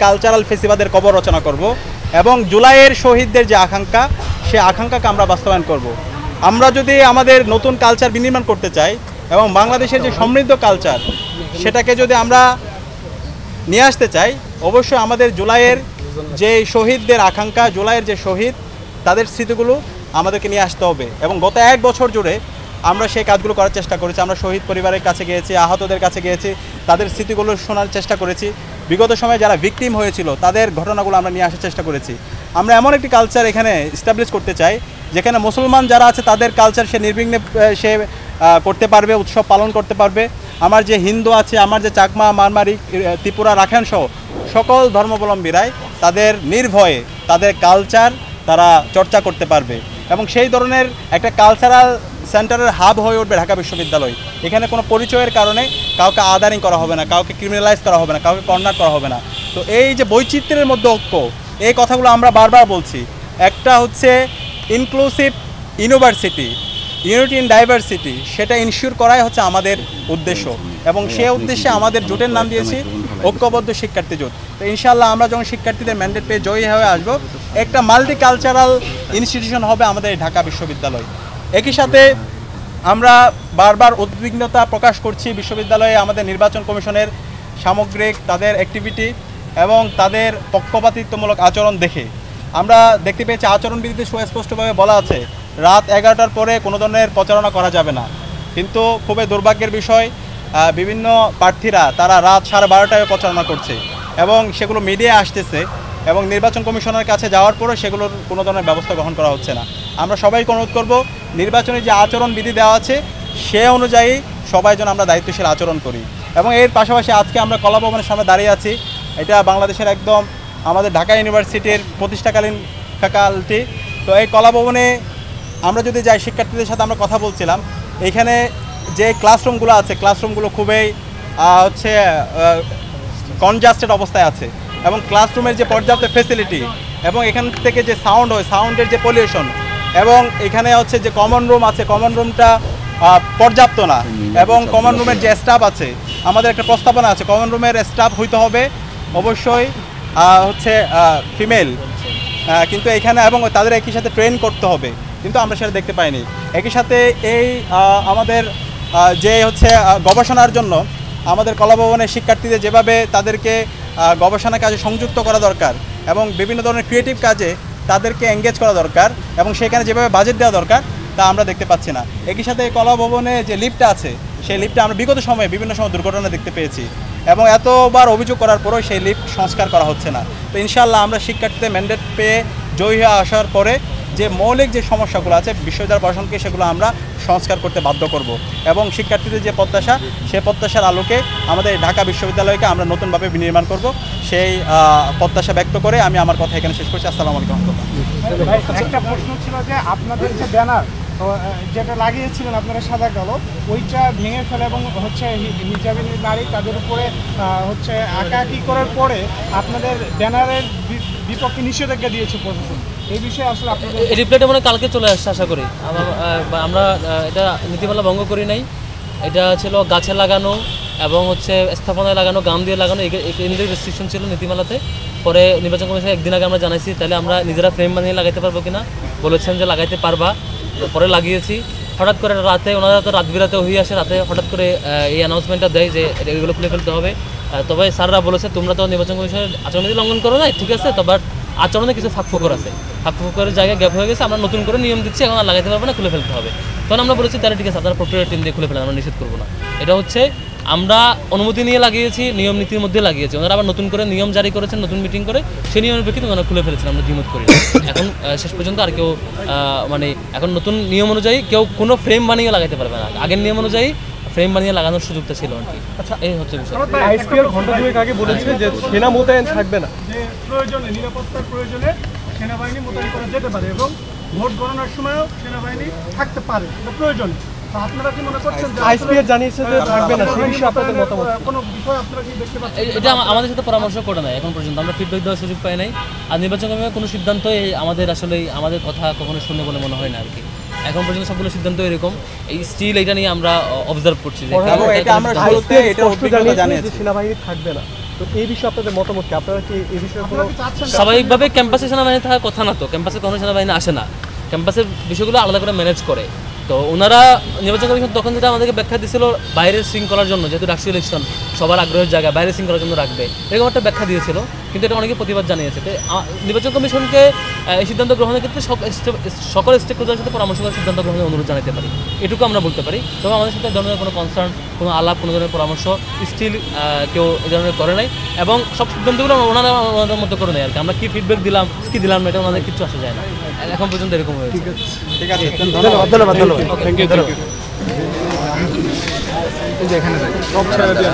Cultural ফেস্টিভ্যালের কবর রচনা করব এবং জুলাইয়ের শহীদদের যে আকাঙ্ক্ষা সে আকাঙ্ক্ষাকে আমরা বাস্তবায়ন করব। আমরা যদি আমাদের নতুন কালচার বিনির্মাণ করতে চাই এবং বাংলাদেশের যে সমৃদ্ধ কালচার সেটাকে যদি আমরা নিয়ে আসতে চাই, অবশ্যই আমাদের জুলাইয়ের যে শহীদদের আকাঙ্ক্ষা, জুলাইয়ের যে শহীদ তাদের স্মৃতিগুলো আমাদেরকে নিয়ে আসতে হবে। এবং গত 1 বছর জুড়ে আমরা সেই কাজগুলো করার চেষ্টা করেছি। আমরা শহীদ পরিবারের কাছে গিয়েছি, আহতদের কাছে গিয়েছি, তাদের স্মৃতিগুলো শোনার চেষ্টা করেছি। বিগত সময়ে যারা ভিকটিম হয়েছিল তাদের ঘটনাগুলো আমরা নিয়ে আসার চেষ্টা করেছি। আমরা এমন একটি কালচার এখানে এস্টাবলিশ করতে চাই যেখানে মুসলমান যারা আছে তাদের কালচার সে নির্বিঘ্নে সে করতে পারবে, উৎসব পালন করতে পারবে। আমার যে হিন্দু আছে, আমার যে চাকমা, মারমারি, ত্রিপুরা, রাখাইন সহ সকল ধর্মাবলম্বীরাই তাদের নির্ভয়ে তাদের কালচার তারা চর্চা করতে পারবে এবং সেই ধরনের একটা কালচারাল সেন্টারের হাব হয়ে উঠবে ঢাকা বিশ্ববিদ্যালয়। এখানে কোনো পরিচয়ের কারণে কাউকে আদারিং করা হবে না, কাউকে ক্রিমিনালাইজ করা হবে না, কাউকে কর্নার করা হবে না। তো এই যে বৈচিত্র্যের মধ্যে ঐক্য, এই কথাগুলো আমরা বারবার বলছি। একটা হচ্ছে inclusive university, unity in diversity, সেটা ইনশিওর করাই হচ্ছে আমাদের উদ্দেশ্য এবং সে উদ্দেশ্যে আমাদের জোটের নাম দিয়েছি ঐক্যবদ্ধ শিক্ষার্থী জোট। তো ইনশাআল্লাহ আমরা যখন শিক্ষার্থীদের ম্যান্ডেট পেয়ে জয়ী হয়ে আসবো, একটা মাল্টিকালচারাল ইনস্টিটিউশন হবে আমাদের ঢাকা বিশ্ববিদ্যালয়। একই সাথে আমরা বারবার উদ্বিগ্নতা প্রকাশ করছি বিশ্ববিদ্যালয়ে আমাদের নির্বাচন কমিশনের সামগ্রিক তাদের অ্যাক্টিভিটি এবং তাদের পক্ষপাতিত্বমূলক আচরণ দেখে। আমরা দেখতে পেয়েছি আচরণবিধিতে সুস্পষ্টভাবে বলা আছে রাত 11টার পরে কোনো ধরনের প্রচারণা করা যাবে না, কিন্তু খুবই দুর্ভাগ্যের বিষয় বিভিন্ন প্রার্থীরা তারা রাত 12:30টায় প্রচারণা করছে এবং সেগুলো মিডিয়ায় আসতেছে এবং নির্বাচন কমিশনের কাছে যাওয়ার পরেও সেগুলোর কোনো ধরনের ব্যবস্থা গ্রহণ করা হচ্ছে না। আমরা সবাইকে অনুরোধ করব নির্বাচনে যে আচরণবিধি দেওয়া আছে সে অনুযায়ী সবাই যেন আমরা দায়িত্বশীল আচরণ করি। এবং এর পাশাপাশি আজকে আমরা কলা ভবনের সামনে দাঁড়িয়ে আছি, এটা বাংলাদেশের একদম আমাদের ঢাকা ইউনিভার্সিটির প্রতিষ্ঠাকালীন ফ্যাকাল্টি। তো এই কলা ভবনে আমরা যদি যাই, শিক্ষার্থীদের সাথে আমরা কথা বলছিলাম, এখানে যে ক্লাসরুমগুলো আছে ক্লাসরুমগুলো খুবই হচ্ছে কনজাস্টেড অবস্থায় আছে এবং ক্লাসরুমের যে পর্যাপ্ত ফেসিলিটি এবং এখান থেকে যে সাউন্ড হয়, সাউন্ডের যে পলিউশন এবং এখানে হচ্ছে যে কমন রুম আছে, কমন রুমটা পর্যাপ্ত না এবং কমন রুমের যে স্টাফ আছে, আমাদের একটা প্রস্তাবনা আছে কমন রুমের স্টাফ হইতে হবে অবশ্যই হচ্ছে ফিমেল, কিন্তু এখানে এবং তাদের একই সাথে ট্রেন করতে হবে, কিন্তু আমরা সেটা দেখতে পাইনি। একই সাথে এই আমাদের যে হচ্ছে গবেষণার জন্য আমাদের কলাভবনের শিক্ষার্থীদের যেভাবে তাদেরকে গবেষণা কাজে সংযুক্ত করা দরকার এবং বিভিন্ন ধরনের ক্রিয়েটিভ কাজে তাদেরকে এঙ্গেজ করা দরকার এবং সেখানে যেভাবে বাজেট দেওয়া দরকার তা আমরা দেখতে পাচ্ছি না। একই সাথে কলাভবনে যে লিফটটা আছে সেই লিফটটা আমরা বিগত সময়ে বিভিন্ন সময় দুর্ঘটনা দেখতে পেয়েছি এবং এতবার অভিযোগ করার পরেও সেই লিফট সংস্কার করা হচ্ছে না। তো ইনশাআল্লাহ আমরা শিক্ষার্থীদের ম্যান্ডেট পেয়ে জয়ী হয়ে আসার পরে যে মৌলিক যে সমস্যাগুলো আছে বিশ্ববিদ্যালয় প্রশাসনকে সেগুলো আমরা সংস্কার করতে বাধ্য করব এবং শিক্ষার্থীদের যে প্রত্যাশা সেই প্রত্যাশার আলোকে আমাদের ঢাকা বিশ্ববিদ্যালয়কে আমরা নতুনভাবে বিনির্মাণ করব, সেই প্রত্যাশা ব্যক্ত করে আমি আমার কথা এখানে শেষ করছি। আসসালামু আলাইকুম। একটা প্রশ্ন ছিল যে আপনাদের যে ব্যানার যেটা লাগিয়েছিলেন আপনারা সাদা কালো, ওইটা ভেঙে ফেলে এবং হচ্ছে হিজাবি নারী তাদের উপরে হচ্ছে আঁকাআঁকি করার পরে আপনাদের ব্যানারের বিপক্ষে নিষেধাজ্ঞা দিয়েছে প্রশাসন, এই বিষয়ে আসলে আপনাদের রিপ্লাইটা মানে কালকে চলে আসছে আশা করি। আমরা এটা নীতিমালা ভঙ্গ করি নাই, এটা ছিল গাছে লাগানো এবং হচ্ছে স্থাপনায় লাগানো, গাম দিয়ে লাগানো, এগুলোর রেস্ট্রিকশন ছিল নীতিমালাতে। পরে নির্বাচন কমিশন একদিন আগে আমরা জানাইছি তাহলে আমরা নিজেরা ফ্রেম বানিয়ে লাগাইতে পারবো কিনা, বলেছেন যে লাগাইতে পারবা, পরে লাগিয়েছি। হঠাৎ করে রাতে ওনারা তো রাত বিরাতে হয়ে আসে, রাতে হঠাৎ করে এই অ্যানাউন্সমেন্টটা দেয় যে এগুলো খুলে ফেলতে হবে। তবে স্যাররা বলেছে তোমরা তো নির্বাচন কমিশনের আচরণবিধি লঙ্ঘন করো নাই, ঠিক আছে, তবে আচরণে কিছু ফাঁকফোকর আছে, ফাঁকফোকরের জায়গায় গ্যাপ হয়ে গেছে, আমরা নতুন করে নিয়ম দিচ্ছি, এখন আর লাগাইতে পারবো না, খুলে ফেলতে হবে। তখন আমরা বলেছি তাহলে ঠিক আছে আপনারা প্রক্রিয়ার টিম দিয়ে খুলে ফেলেন, আমরা নিষেধ করবো না। এটা হচ্ছে আমরা অনুমতি নিয়ে লাগিয়েছি, নিয়ম নীতির মধ্যে লাগিয়েছি, ওনারা আবার নতুন করে নিয়ম জারি করেছেন, নতুন মিটিং করে সেই নিয়মের প্রেক্ষিতে ওনারা খুলে ফেলেছেন, আমরা দ্বিমত করি। এখন শেষ পর্যন্ত আর কেউ মানে এখন নতুন নিয়ম অনুযায়ী কেউ কোনো ফ্রেম বানিয়ে লাগাইতে পারবে না, আগের নিয়ম অনুযায়ী ফ্রেম বানিয়ে লাগানোর সুযোগটা ছিল আর কি। আচ্ছা, এই হচ্ছে বিষয়। আইএসপিআর ঘন্টা দুয়েক আগে বলেছে যে সেনা মোতায়েন থাকবে না, যে প্রয়োজনে নিরাপত্তার প্রয়োজনে সেনাবাহিনী মোতায়েন করা যেতে পারে এবং ভোট গণনার সময়ও সেনাবাহিনী থাকতে পারে প্রয়োজনে। আপনারা কি মনে করছেন যে আইএসপিআর জানিয়েছে যে থাকবে না, সেই বিষয়ে আপনাদের মতামত? কোনো বিষয় আপনারা কি দেখতে পাচ্ছেন? এটা আমাদের সাথে পরামর্শ করে নাই এখন পর্যন্ত, আমরা ফিডব্যাক দেওয়ার সুযোগ পাই নাই। আর নির্বাচন কমিশনের কোনো সিদ্ধান্ত আমাদের আসলে আমাদের কথা কখনো শুনে বলে মনে হয় না আর কি। এখন পর্যন্ত সবগুলো সিদ্ধান্ত এরকম, এই স্টিল এটা নিয়ে আমরা অবজার্ভ করছি যে সেনাবাহিনী থাকবে না। তো এই বিষয়ে আপনাদের মতামত কি? আপনারা কি এই বিষয়ে কোনো আপনারা কি চাচ্ছেন স্বাভাবিকভাবে ক্যাম্পাসে সেনাবাহিনী থাকার কথা না, তো ক্যাম্পাসে কোনো সেনাবাহিনী আসে না, ক্যাম্পাসের বিষয়গুলো আলাদা করে ম্যানেজ করে। তো ওনারা নির্বাচন কমিশন তখন যেটা আমাদেরকে ব্যাখ্যা দিয়েছিল বাইরের শৃঙ্খলার জন্য, যেহেতু রাষ্ট্রীয় ইলেকশন সবার আগ্রহের জায়গায় বাইরের শৃঙ্খলার জন্য রাখবে, এরকম একটা ব্যাখ্যা দিয়েছিল, কিন্তু এটা অনেকে প্রতিবাদ জানিয়েছে। তো নির্বাচন কমিশনকে এই সিদ্ধান্ত গ্রহণের ক্ষেত্রে সকল স্টেক হোল্ডারের সাথে পরামর্শ করে সিদ্ধান্ত গ্রহণের অনুরোধ জানাতে পারি, এটুকু আমরা বলতে পারি। তবে আমাদের সাথে ধরনের কোনো কনসার্ন, কোনো আলাপ, কোনো ধরনের পরামর্শ স্টিল কেউ এই ধরনের করে নাই, এবং সব সিদ্ধান্তগুলো ওনারা ওনাদের মতো করে নেয় আর কি। আমরা কি ফিডব্যাক দিলাম কি দিলাম না, এটা ওনাদের কিছু আসা যায় না, এখন পর্যন্ত এরকম হয়েছে। ঠিক আছে, ধন্যবাদ। Thank you. এই যে এখানে সব ছেড়ে দিয়ে